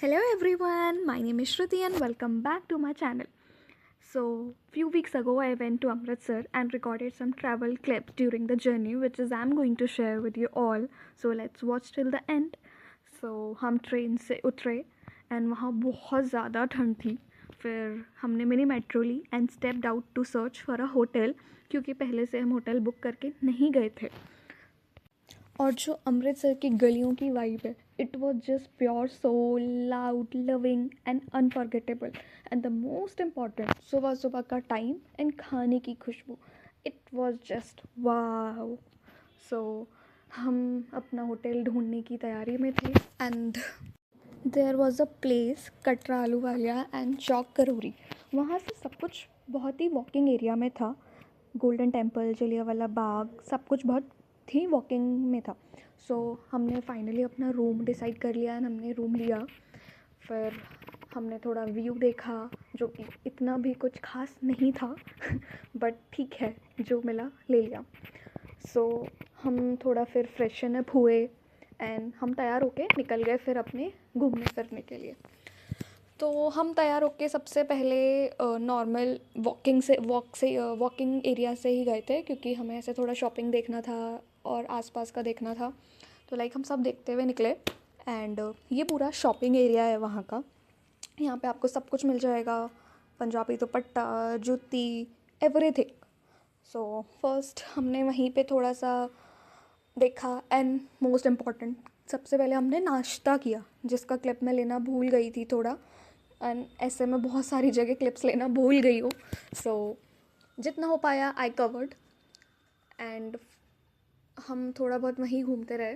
Hello everyone, my name is Shruti and welcome back to my channel. So, few weeks ago I went to Amritsar and recorded some travel clips during the journey which is I'm going to share with you all. So let's watch till the end. So हम train से उतरे and वहाँ बहुत ज़्यादा ठंड थी. फिर हमने मिनी मेट्रो ली and stepped out to search for a hotel क्योंकि पहले से हम होटल बुक करके नहीं गए थे. और जो अमृतसर की गलियों की वाइब है, it was just pure soul, loud, loving and unforgettable. And the most important, सुबह सुबह का टाइम एंड खाने की खुशबू, it was just wow. So हम अपना होटल ढूंढने की तैयारी में थे and there was a place Katra Ahluwalia and Chowk Karori. वहाँ से सब कुछ बहुत ही वॉकिंग एरिया में था. गोल्डन टेम्पल, जलियांवाला बाग, सब कुछ बहुत थी वॉकिंग में था. सो हमने फाइनली अपना रूम डिसाइड कर लिया एंड हमने रूम लिया. फिर हमने थोड़ा व्यू देखा जो कि इतना भी कुछ खास नहीं था बट ठीक है, जो मिला ले लिया. सो हम थोड़ा फिर फ्रेशन अप हुए एंड हम तैयार होके निकल गए फिर अपने घूमने फिरने के लिए. तो हम तैयार होके सबसे पहले नॉर्मल वॉकिंग एरिया से ही गए थे क्योंकि हमें ऐसे थोड़ा शॉपिंग देखना था और आसपास का देखना था. तो हम सब देखते हुए निकले एंड ये पूरा शॉपिंग एरिया है वहाँ का. यहाँ पे आपको सब कुछ मिल जाएगा, पंजाबी दुपट्टा, जूती, एवरीथिंग. सो फर्स्ट हमने वहीं पे थोड़ा सा देखा एंड मोस्ट इम्पॉर्टेंट, सबसे पहले हमने नाश्ता किया जिसका क्लिप मैं लेना भूल गई थी थोड़ा. एंड ऐसे में बहुत सारी जगह क्लिप्स लेना भूल गई हूँ. सो जितना हो पाया आई कवर्ड एंड हम थोड़ा बहुत वहीं घूमते रहे.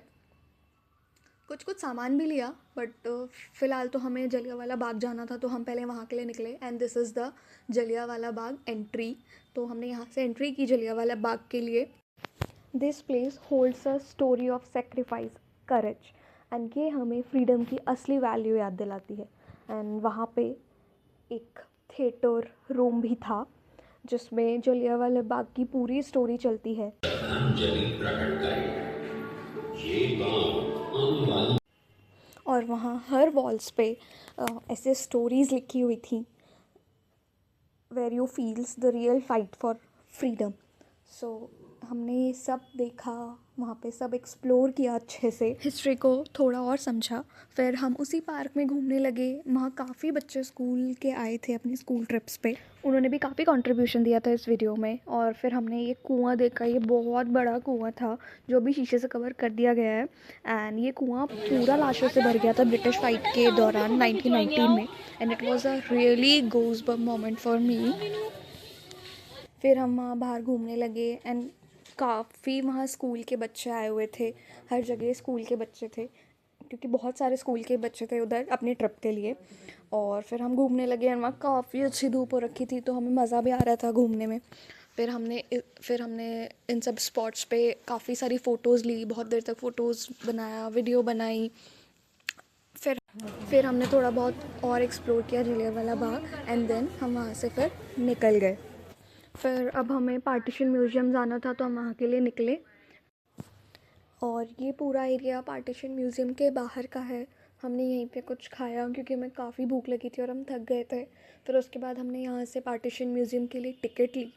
कुछ सामान भी लिया बट फ़िलहाल तो हमें जलियांवाला बाग जाना था तो हम पहले वहाँ के लिए निकले. And this is the Jallianwala Bagh entry. तो हमने यहाँ से एंट्री की जलियांवाला बाग के लिए. This place holds a story of sacrifice, courage and ये हमें फ्रीडम की असली वैल्यू याद दिलाती है. एंड वहाँ पे एक थिएटर रूम भी था जिसमें जलियांवाला बाग की पूरी स्टोरी चलती है. और वहाँ हर वॉल्स पे ऐसे स्टोरीज़ लिखी हुई थी, where you feels the real fight for freedom. So हमने ये सब देखा, वहाँ पे सब एक्सप्लोर किया अच्छे से, हिस्ट्री को थोड़ा और समझा. फिर हम उसी पार्क में घूमने लगे. वहाँ काफ़ी बच्चे स्कूल के आए थे अपनी स्कूल ट्रिप्स पे. उन्होंने भी काफ़ी कंट्रीब्यूशन दिया था इस वीडियो में. और फिर हमने ये कुआं देखा. ये बहुत बड़ा कुआं था जो भी शीशे से कवर कर दिया गया है. एंड ये कुआं पूरा लाशों से भर गया था ब्रिटिश फाइट के दौरान 1919 में. And it was a really goosebump moment for me. फिर हम वहाँ बाहर घूमने लगे एंड काफ़ी वहाँ स्कूल के बच्चे आए हुए थे. हर जगह स्कूल के बच्चे थे क्योंकि बहुत सारे स्कूल के बच्चे थे उधर अपनी ट्रिप के लिए. और फिर हम घूमने लगे एंड वहाँ काफ़ी अच्छी धूप हो रखी थी तो हमें मज़ा भी आ रहा था घूमने में. फिर हमने इन सब स्पॉट्स पे काफ़ी सारी फ़ोटोज़ ली, बहुत देर तक फ़ोटोज़ बनाया, वीडियो बनाई. फिर हमने थोड़ा बहुत और एक्सप्लोर किया जलियांवाला बाग एंड देन हम वहाँ से फिर निकल गए. फिर अब हमें पार्टीशन म्यूज़ियम जाना था तो हम वहाँ के लिए निकले. और ये पूरा एरिया पार्टीशन म्यूज़ियम के बाहर का है. हमने यहीं पे कुछ खाया क्योंकि हमें काफ़ी भूख लगी थी और हम थक गए थे. फिर उसके बाद हमने यहाँ से पार्टीशन म्यूज़ियम के लिए टिकट ली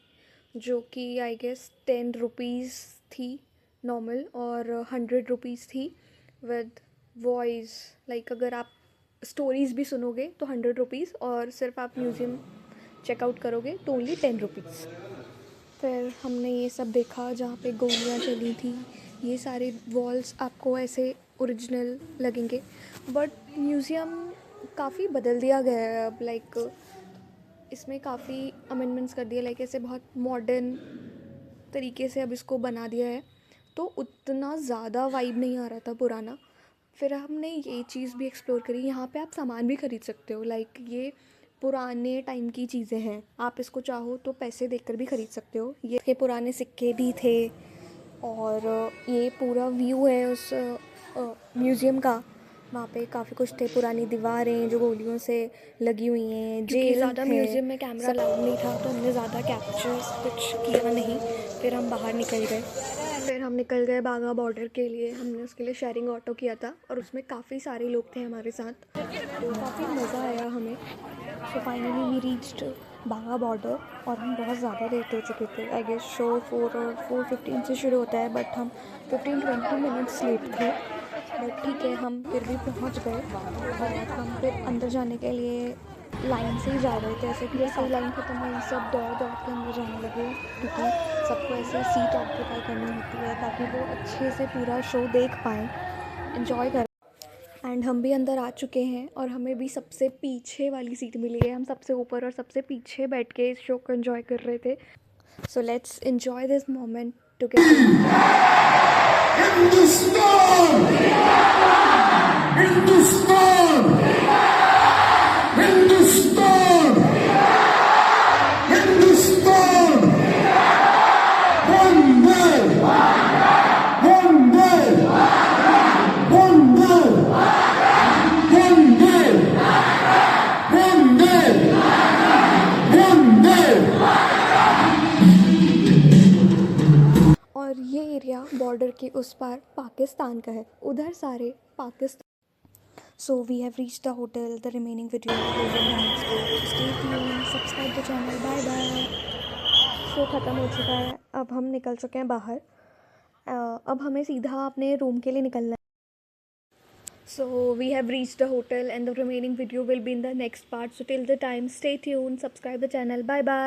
जो कि आई गेस 10 रुपीज़ थी नॉर्मल और 100 रुपीज़ थी विद वॉइस. अगर आप स्टोरीज़ भी सुनोगे तो 100 रुपीज़ और सिर्फ आप म्यूज़ियम चेकआउट करोगे तो ओनली 10 रुपीज़. फिर हमने ये सब देखा जहाँ पे गोलियाँ चली थी. ये सारे वॉल्स आपको ऐसे ओरिजिनल लगेंगे बट म्यूज़ियम काफ़ी बदल दिया गया है अब. इसमें काफ़ी अमेंडमेंट्स कर दिए, ऐसे बहुत मॉडर्न तरीके से अब इसको बना दिया है तो उतना ज़्यादा वाइब नहीं आ रहा था पुराना. फिर हमने ये चीज़ भी एक्सप्लोर करी. यहाँ पे आप सामान भी ख़रीद सकते हो. ये पुराने टाइम की चीज़ें हैं, आप इसको चाहो तो पैसे देकर भी ख़रीद सकते हो. ये के पुराने सिक्के भी थे और ये पूरा व्यू है उस म्यूज़ियम का. वहाँ पे काफ़ी कुछ थे, पुरानी दीवारें जो गोलियों से लगी हुई हैं, जेल ज़्यादा म्यूज़ियम में कैमरा अलाउड नहीं था तो हमने ज़्यादा कैप्चर कुछ किया नहीं. फिर हम बाहर निकल गए. फिर हम निकल गए बाघा बॉर्डर के लिए। हमने उसके लिए शेयरिंग ऑटो किया था और उसमें काफ़ी सारे लोग थे हमारे साथ, तो काफ़ी मज़ा आया हमें। So finally we reached Wagah border और हम बहुत ज़्यादा लेट हो चुके थे। आई गेस शो 4:15 से शुरू होता है, बट हम 15-20 मिनट्स लेट थे। बट ठीक है, हम फिर भी पहुंच गए और हम फिर अंदर जाने के लिए लाइन से ही जा रहे थे। ऐसे कि जैसे लाइन ख़त्म हुई सब दौड़ दौड़ के अंदर जाने लगे, क्योंकि सबको ऐसे सीट ऑक्यूपाई करनी होती है ताकि वो अच्छे से पूरा शो देख पाएँ, इन्जॉय करें। एंड हम भी अंदर आ चुके हैं और हमें भी सबसे पीछे वाली सीट मिली है। हम सबसे ऊपर और सबसे पीछे बैठ के इस शो को एंजॉय कर रहे थे। So let's enjoy this moment together. Hindustan Hindustan Hindustan Hindustan वंदे वंदे वंदे वंदे वंदे वंदे। और ये एरिया बॉर्डर के उस पार पाकिस्तान का है, उधर सारे Pakistan. So we have reached the hotel. The remaining video is in the next part. Stay tuned, subscribe the channel. Bye bye. Show ख़त्म हो चुका है, अब हम निकल चुके हैं बाहर। अब हमें सीधा अपने रूम के लिए निकलना है। So we have reached the hotel and the remaining video will be in the next part. So till the time, stay tuned, subscribe the channel. Bye bye.